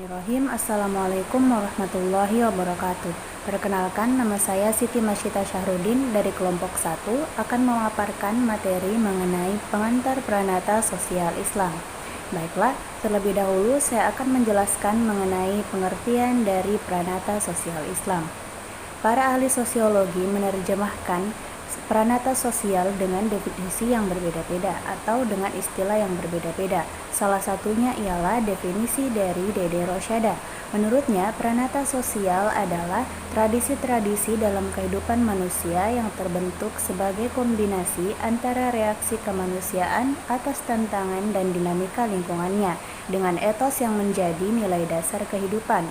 Bismillahirrahmanirrahim. Assalamualaikum warahmatullahi wabarakatuh. Perkenalkan, nama saya Siti Masyita Syahrudin dari kelompok 1 akan memaparkan materi mengenai pengantar pranata sosial Islam. Baiklah, terlebih dahulu saya akan menjelaskan mengenai pengertian dari pranata sosial Islam. Para ahli sosiologi menerjemahkan pranata sosial dengan definisi yang berbeda-beda atau dengan istilah yang berbeda-beda. Salah satunya ialah definisi dari Dede Rosyada. Menurutnya, pranata sosial adalah tradisi-tradisi dalam kehidupan manusia yang terbentuk sebagai kombinasi antara reaksi kemanusiaan atas tantangan dan dinamika lingkungannya dengan etos yang menjadi nilai dasar kehidupan.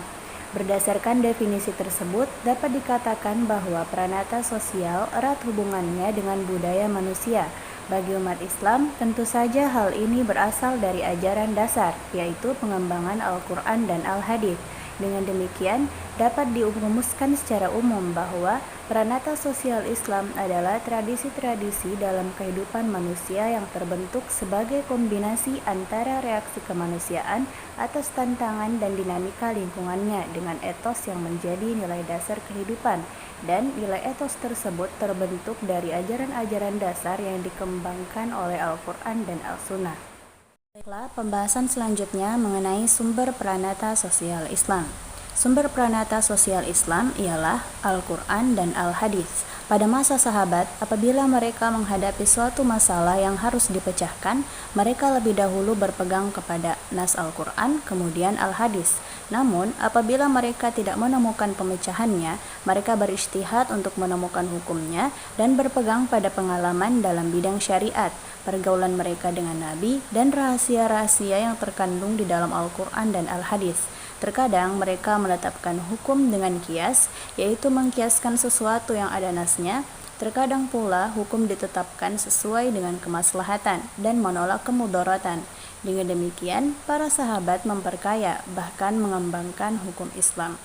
Berdasarkan definisi tersebut, dapat dikatakan bahwa pranata sosial erat hubungannya dengan budaya manusia. Bagi umat Islam, tentu saja hal ini berasal dari ajaran dasar, yaitu pengembangan Al-Quran dan Al-Hadits. Dengan demikian, dapat dirumuskan secara umum bahwa pranata sosial Islam adalah tradisi-tradisi dalam kehidupan manusia yang terbentuk sebagai kombinasi antara reaksi kemanusiaan atas tantangan dan dinamika lingkungannya dengan etos yang menjadi nilai dasar kehidupan, dan nilai etos tersebut terbentuk dari ajaran-ajaran dasar yang dikembangkan oleh Al-Quran dan Al-Sunnah. Baiklah, pembahasan selanjutnya mengenai sumber pranata sosial Islam. Sumber pranata sosial Islam ialah Al-Quran dan Al-Hadits. Pada masa sahabat, apabila mereka menghadapi suatu masalah yang harus dipecahkan, mereka lebih dahulu berpegang kepada nas Al-Quran, kemudian Al-Hadits. Namun, apabila mereka tidak menemukan pemecahannya, mereka berijtihad untuk menemukan hukumnya dan berpegang pada pengalaman dalam bidang syariat, pergaulan mereka dengan Nabi, dan rahasia-rahasia yang terkandung di dalam Al-Quran dan Al-Hadits. Terkadang mereka menetapkan hukum dengan kias, yaitu mengkiaskan sesuatu yang ada nasnya. Terkadang pula hukum ditetapkan sesuai dengan kemaslahatan dan menolak kemudaratan. Dengan demikian, para sahabat memperkaya bahkan mengembangkan hukum Islam.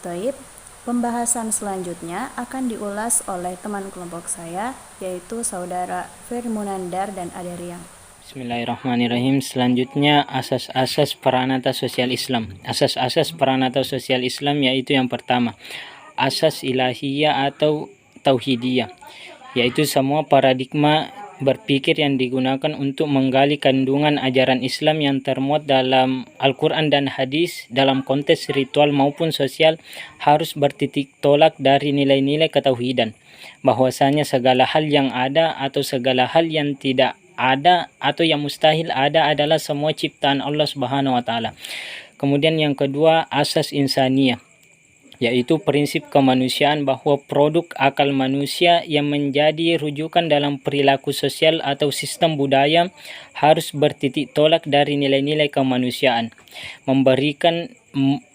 Taib, pembahasan selanjutnya akan diulas oleh teman kelompok saya, yaitu saudara Firmunandar dan Aderiang. Bismillahirrahmanirrahim. Selanjutnya asas-asas pranata sosial Islam. Asas-asas pranata sosial Islam yaitu yang pertama, asas ilahiyah atau tauhidiyah, yaitu semua paradigma berpikir yang digunakan untuk menggali kandungan ajaran Islam yang termuat dalam Al-Quran dan Hadis dalam konteks ritual maupun sosial harus bertitik tolak dari nilai-nilai ketauhidan, bahwasanya segala hal yang ada atau segala hal yang tidak ada atau yang mustahil ada adalah semua ciptaan Allah Subhanahu wa taala. Kemudian yang kedua, asas insaniyah, yaitu prinsip kemanusiaan bahwa produk akal manusia yang menjadi rujukan dalam perilaku sosial atau sistem budaya harus bertitik tolak dari nilai-nilai kemanusiaan,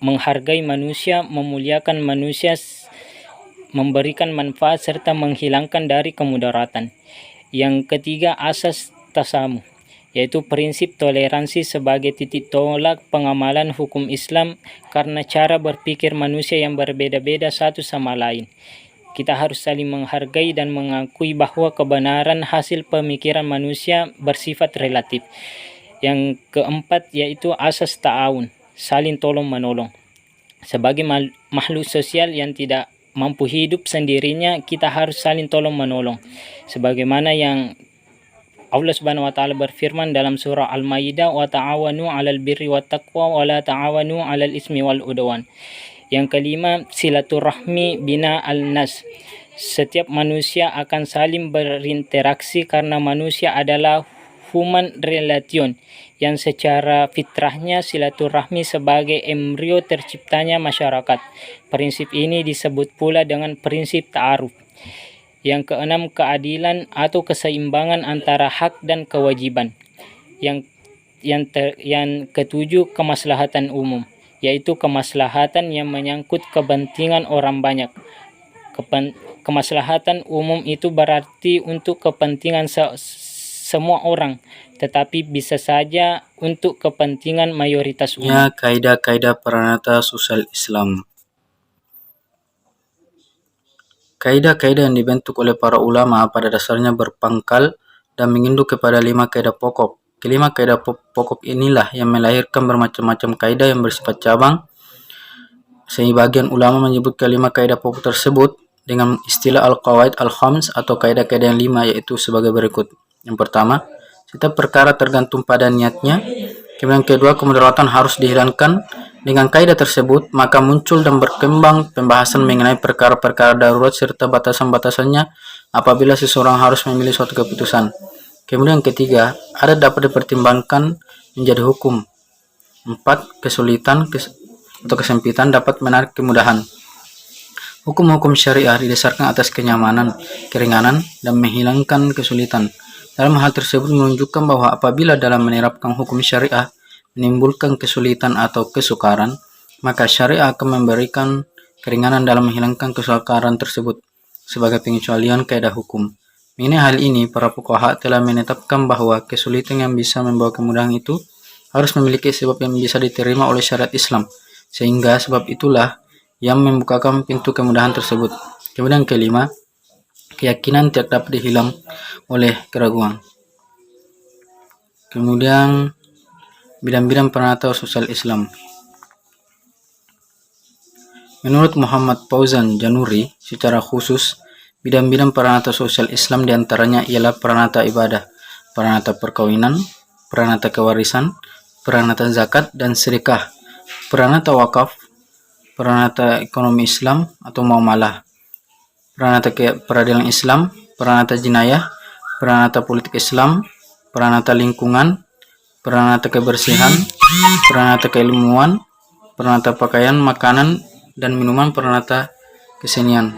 menghargai manusia, memuliakan manusia, memberikan manfaat serta menghilangkan dari kemudaratan. Yang ketiga, asas tasamuh, yaitu prinsip toleransi sebagai titik tolak pengamalan hukum Islam karena cara berpikir manusia yang berbeda-beda satu sama lain. Kita harus saling menghargai dan mengakui bahwa kebenaran hasil pemikiran manusia bersifat relatif. Yang keempat yaitu asas ta'awun, saling tolong-menolong. Sebagai makhluk sosial yang tidak mampu hidup sendirinya, kita harus saling tolong-menolong. Sebagaimana yang Allah Subhanahu wa taala berfirman dalam surah Al-Maidah, "Wa ta'awanu 'alal birri wat taqwa wa la ta'awanu 'alal ismi wal udwan." Yang kelima, silaturahmi bina al-nas. Setiap manusia akan saling berinteraksi karena manusia adalah human relation yang secara fitrahnya silaturahmi sebagai embrio terciptanya masyarakat. Prinsip ini disebut pula dengan prinsip ta'aruf. Yang keenam, keadilan atau keseimbangan antara hak dan kewajiban. Yang ketujuh, kemaslahatan umum, yaitu kemaslahatan yang menyangkut kepentingan orang banyak. Kemaslahatan umum itu berarti untuk kepentingan semua orang, tetapi bisa saja untuk kepentingan mayoritas umum. Kaidah-kaidah pranata sosial Islam. Kaidah-kaidah yang dibentuk oleh para ulama pada dasarnya berpangkal dan menginduk kepada 5 kaidah pokok. Kelima, kaidah pokok inilah yang melahirkan bermacam-macam kaidah yang bersifat cabang. Sebagian ulama menyebut kelima kaidah pokok tersebut dengan istilah al-qawaid al-khams atau kaidah-kaidah yang 5, yaitu sebagai berikut. Yang pertama, setiap perkara tergantung pada niatnya. Kemudian kedua, kemudaratan harus dihilangkan. Dengan kaidah tersebut, maka muncul dan berkembang pembahasan mengenai perkara-perkara darurat serta batasan-batasannya apabila seseorang harus memilih suatu keputusan. Kemudian ketiga, adat dapat dipertimbangkan menjadi hukum. 4. Kesulitan atau kesempitan dapat menarik kemudahan. Hukum-hukum syariah didasarkan atas kenyamanan, keringanan, dan menghilangkan kesulitan. Dalam hal tersebut menunjukkan bahwa apabila dalam menerapkan hukum syariah menimbulkan kesulitan atau kesukaran, maka syariah akan memberikan keringanan dalam menghilangkan kesukaran tersebut sebagai pengecualian kaidah hukum. Mengenai hal ini, para fuqaha telah menetapkan bahwa kesulitan yang bisa membawa kemudahan itu harus memiliki sebab yang bisa diterima oleh syariat Islam, sehingga sebab itulah yang membukakan pintu kemudahan tersebut. Kemudian kelima, keyakinan tidak dapat dihilang oleh keraguan. Kemudian bidang-bidang peranata sosial Islam. Menurut Muhammad Fauzan Januri, secara khusus bidang-bidang peranata sosial Islam diantaranya ialah peranata ibadah, peranata perkawinan, peranata kewarisan, peranata zakat dan sedekah, peranata wakaf, peranata ekonomi Islam atau muamalah, peranata peradilan Islam, peranata jenayah, peranata politik Islam, peranata lingkungan, peranata kebersihan, peranata keilmuan, peranata pakaian, makanan, dan minuman, peranata kesenian.